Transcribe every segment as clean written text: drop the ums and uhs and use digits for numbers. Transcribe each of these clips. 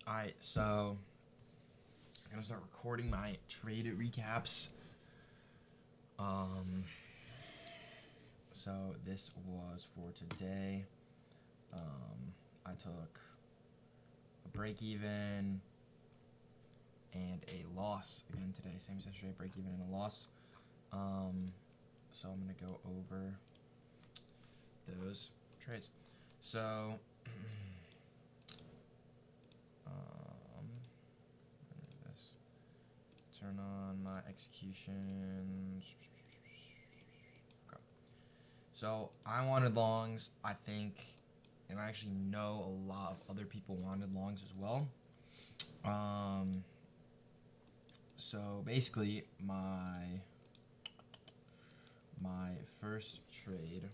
Alright, so I'm gonna start recording my trade recaps. Um, so this was for today. I took a break even and a loss again today. Same as yesterday, break even and a loss. So I'm gonna go over those trades. So this. Turn on my execution. Okay. So I wanted longs, I think, and I actually know a lot of other people wanted longs as well. So basically, my first trade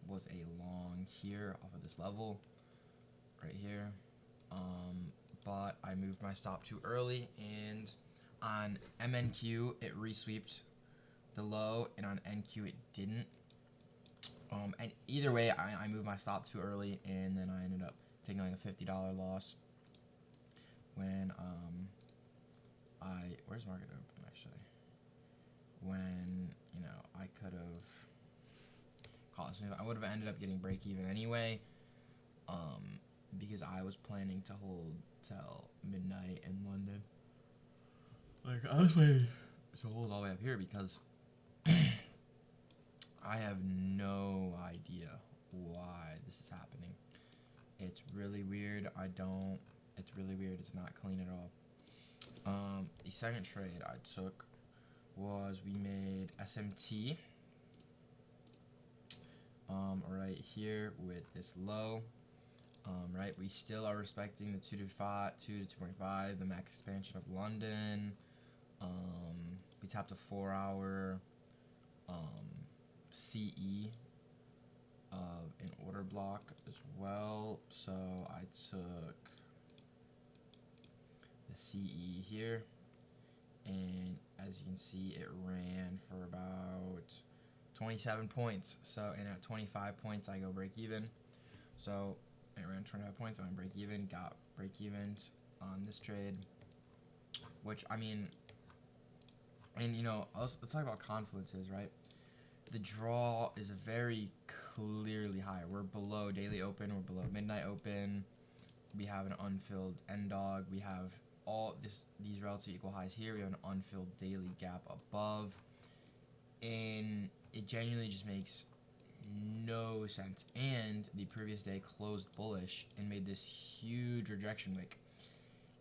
was a long here off of this level, right here. But I moved my stop too early, and on MNQ it resweeped the low, and on NQ it didn't. And either way, I moved my stop too early, and then I ended up taking like a $50 loss when where's market open actually? When I could have cost me, I would have ended up getting break even anyway. Because I was planning to hold till midnight in London. Like, I was planning to hold all the way up here because I have no idea why this is happening. It's really weird. It's really weird. It's not clean at all. The second trade I took was we made SMT right here with this low. Right, we still are respecting the 2 to 2.5, the max expansion of London. We tapped a 4-hour CE of an order block as well. So I took the CE here, and as you can see, it ran for about 27 points. So, and at 25 points, I go break even. So it ran 25 points, I went break even, got break evens on this trade, which, I mean, and let's talk about confluences, right? The draw is very clearly higher. We're below daily open, we're below midnight open, we have an unfilled end dog, we have all these relative equal highs here, we have an unfilled daily gap above, and it genuinely just makes no sense. And the previous day closed bullish and made this huge rejection wick.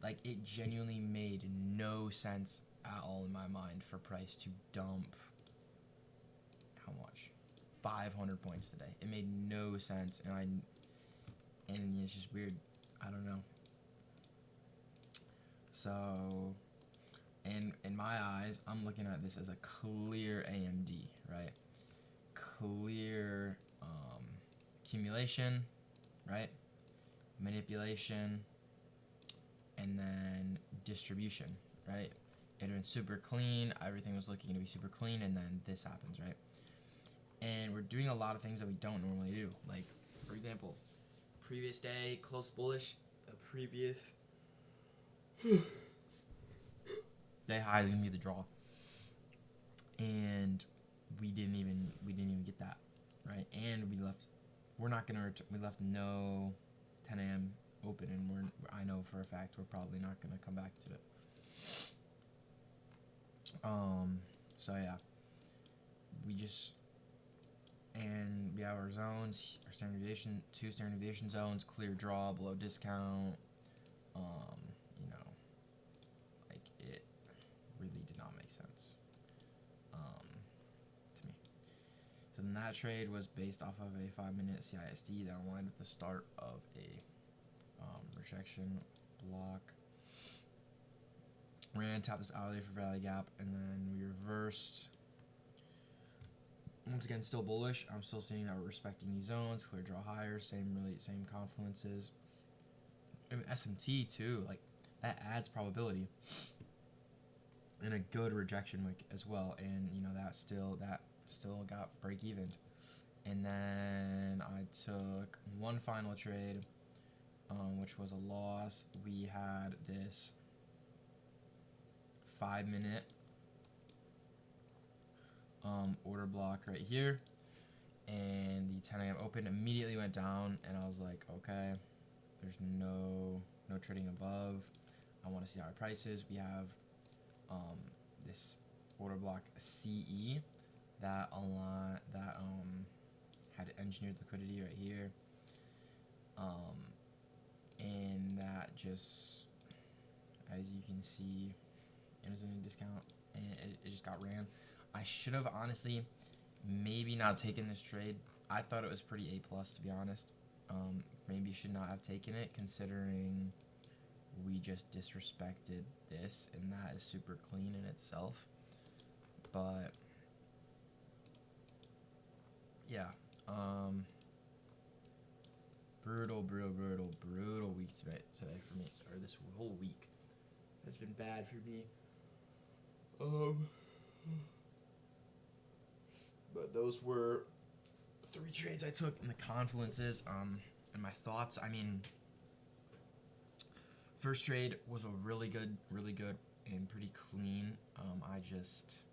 Like, it genuinely made no sense at all in my mind for price to dump how much 500 points today. It made no sense, and it's just weird. I don't know. So, and in my eyes, I'm looking at this as a clear AMD, right? Clear accumulation, right? Manipulation, and then distribution, right? It had been super clean, everything was looking to be super clean, and then this happens, right? And we're doing a lot of things that we don't normally do. Like, for example, previous day, close bullish, the previous day high is gonna be the draw. And we didn't even get that, right? And we left no 10 a.m. open, and I know for a fact we're probably not gonna come back to it. So yeah, we have our zones, our standard deviation, 2 standard deviation zones, clear draw, below discount. Like, it really did not make sense to me. So then that trade was based off of a 5-minute CISD that aligned with the start of a rejection block. Ran, tapped this hourly for value gap, and then we reversed. Once again, still bullish. I'm still seeing that we're respecting these zones. Clear draw higher, same confluences. And SMT too, like, that adds probability. And a good rejection wick as well, and that still got break even. And then I took one final trade, which was a loss. We had this 5-minute order block right here, and the 10 a.m. open immediately went down, and I was like, okay, there's no trading above. I want to see our prices. We have this order block CE that had engineered liquidity right here, and that just, as you can see, it was in a discount, and it just got ran. I should have honestly maybe not taken this trade. I thought it was pretty A+, to be honest. Maybe should not have taken it, considering we just disrespected this, and that is super clean in itself. But yeah, brutal week today for me, or this whole week has been bad for me. But those were 3 trades I took in the confluences. And my thoughts, I mean, first trade was a really good and pretty clean. I just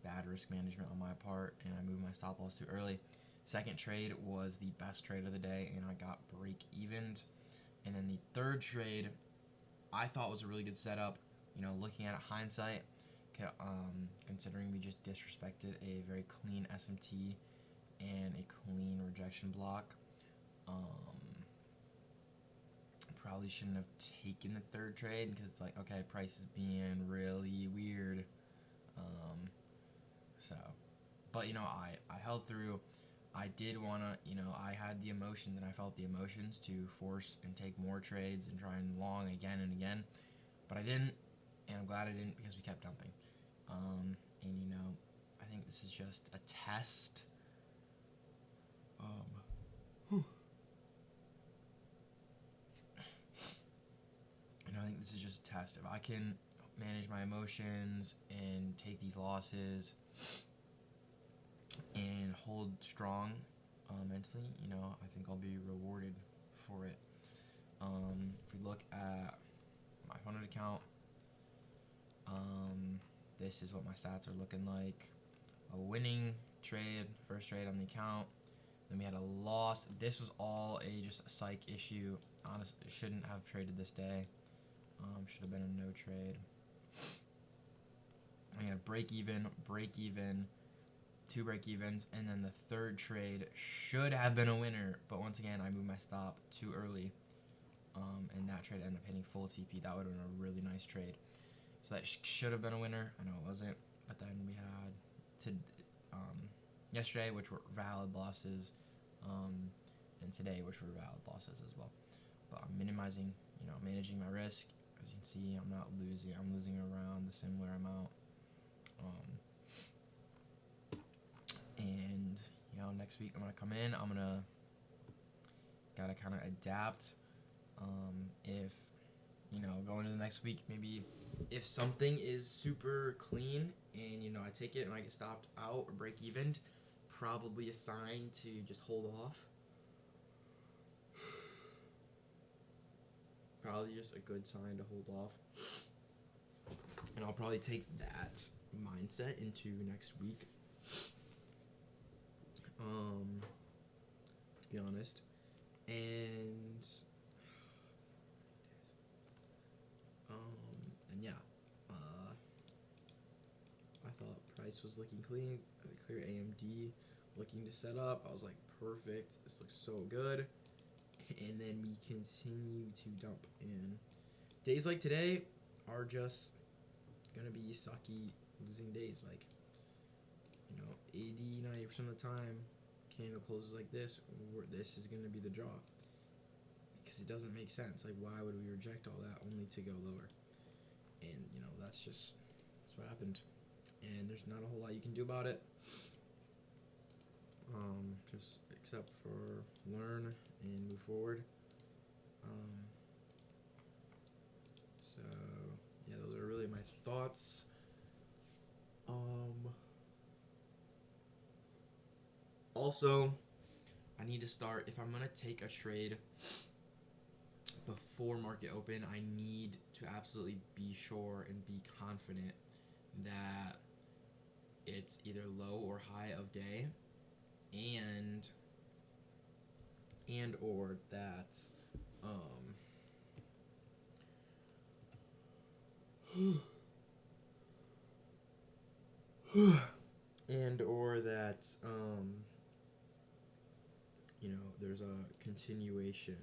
bad risk management on my part, and I moved my stop loss too early. Second trade was the best trade of the day, and I got break evened. And then the third trade, I thought was a really good setup. You know, looking at it hindsight, considering we just disrespected a very clean SMT and a clean rejection block. Probably shouldn't have taken the third trade, because it's like, okay, price is being really weird. But you know, I held through. I did want to, you know, I had the emotions, and I felt the emotions to force and take more trades and try and long again and again, but I didn't, and I'm glad I didn't, because we kept dumping. And you know, I think this is just a test. And I think this is just a test. If I can manage my emotions and take these losses and hold strong mentally, you know, I think I'll be rewarded for it. If we look at my funded account, this is what my stats are looking like. A winning trade, first trade on the account. Then we had a loss. This was all just a psych issue. Honestly, shouldn't have traded this day. Should have been a no trade. We had break even, 2 break evens, and then the third trade should have been a winner, but once again, I moved my stop too early, and that trade ended up hitting full TP. That would have been a really nice trade. So that should have been a winner. I know it wasn't, but then we had yesterday, which were valid losses, and today, which were valid losses as well. But I'm minimizing, you know, managing my risk. As you can see, I'm not losing. I'm losing around the similar amount. And you know, next week I'm gonna come in. I'm gonna gotta kind of adapt. If you know, going into the next week, maybe if something is super clean and you know I take it and I get stopped out or break even, probably a sign to just hold off. Probably just a good sign to hold off. And I'll probably take that mindset into next week. To be honest. And yeah. I thought price was looking clean. Clear AMD looking to set up. I was like, perfect. This looks so good. And then we continue to dump in. Days like today are just gonna be sucky losing days. Like, you know, 80-90% of the time, candle closes like this, this is gonna be the draw, because it doesn't make sense. Like, why would we reject all that only to go lower? And you know, that's what happened, and there's not a whole lot you can do about it. Just except for learn and move forward. So yeah, those are really my thoughts. Also, need to start, if I'm gonna take a trade before market open, I need to absolutely be sure and be confident that it's either low or high of day, and or that and or that you know, there's a continuation,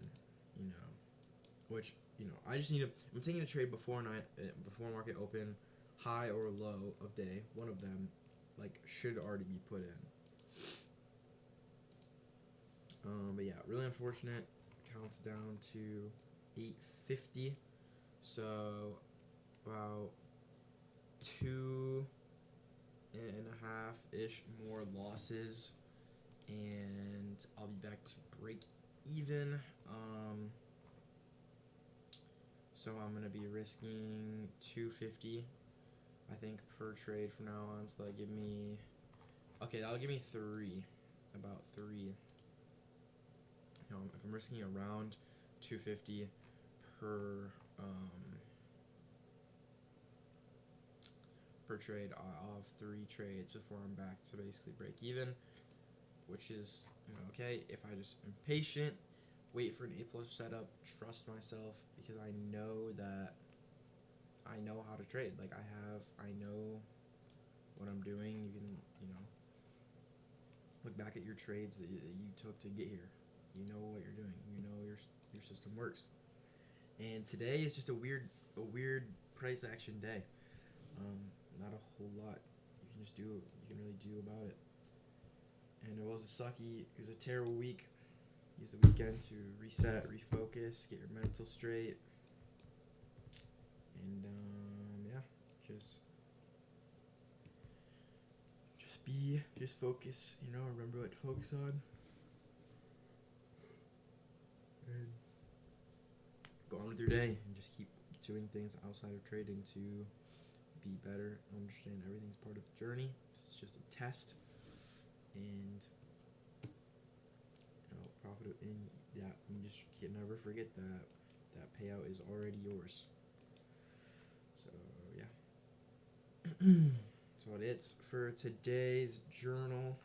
you know, which, you know, I just need to, I'm taking a trade before before market open, high or low of day, one of them, like, should already be put in. But yeah, really unfortunate. Counts down to 850, so about 2.5-ish more losses, and I'll be back to break even. So I'm gonna be risking 250, I think, per trade from now on. So that'll give me, okay, that'll give me about three. If I'm risking around 250 per trade, I'll have 3 trades before I'm back to basically break even, which is, you know, okay. If I just am patient, wait for an A+ setup, trust myself, because I know that I know how to trade. Like, I know what I'm doing. You can, you know, look back at your trades that you took to get here. You know what you're doing. You know your system works. And today is just a weird price action day. Not a whole lot you can really do about it. And it was a terrible week. Use the weekend to reset, refocus, get your mental straight, and yeah, just focus. You know, remember what to focus on, and go on with your day, and just keep doing things outside of trading to be better. Understand everything's part of the journey. It's just a test, and profit in that. You just can never forget that payout is already yours. So yeah, that's about it for today's journal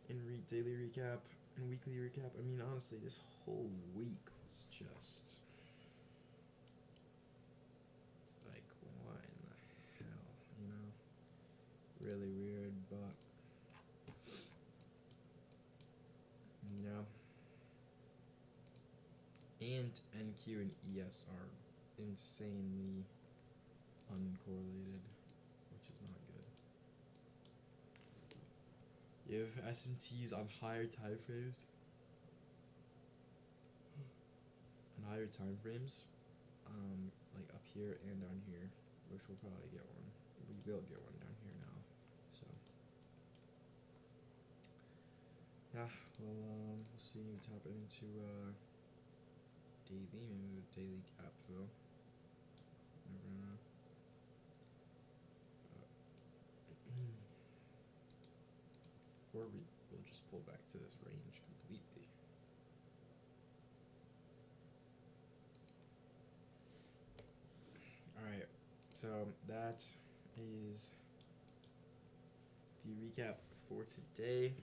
and daily recap and weekly recap. I mean, honestly, this whole week was just, it's like, what in the hell, you know? Really weird, but yeah. And NQ and ES are insanely uncorrelated, which is not good. You have SMTs on higher time frames. Like up here and down here, which we'll probably get one. We will get one down here now. So yeah, we'll see you tap into daily cap fill. Never know. Or we'll just pull back to this range completely. Alright, so that is the recap for today.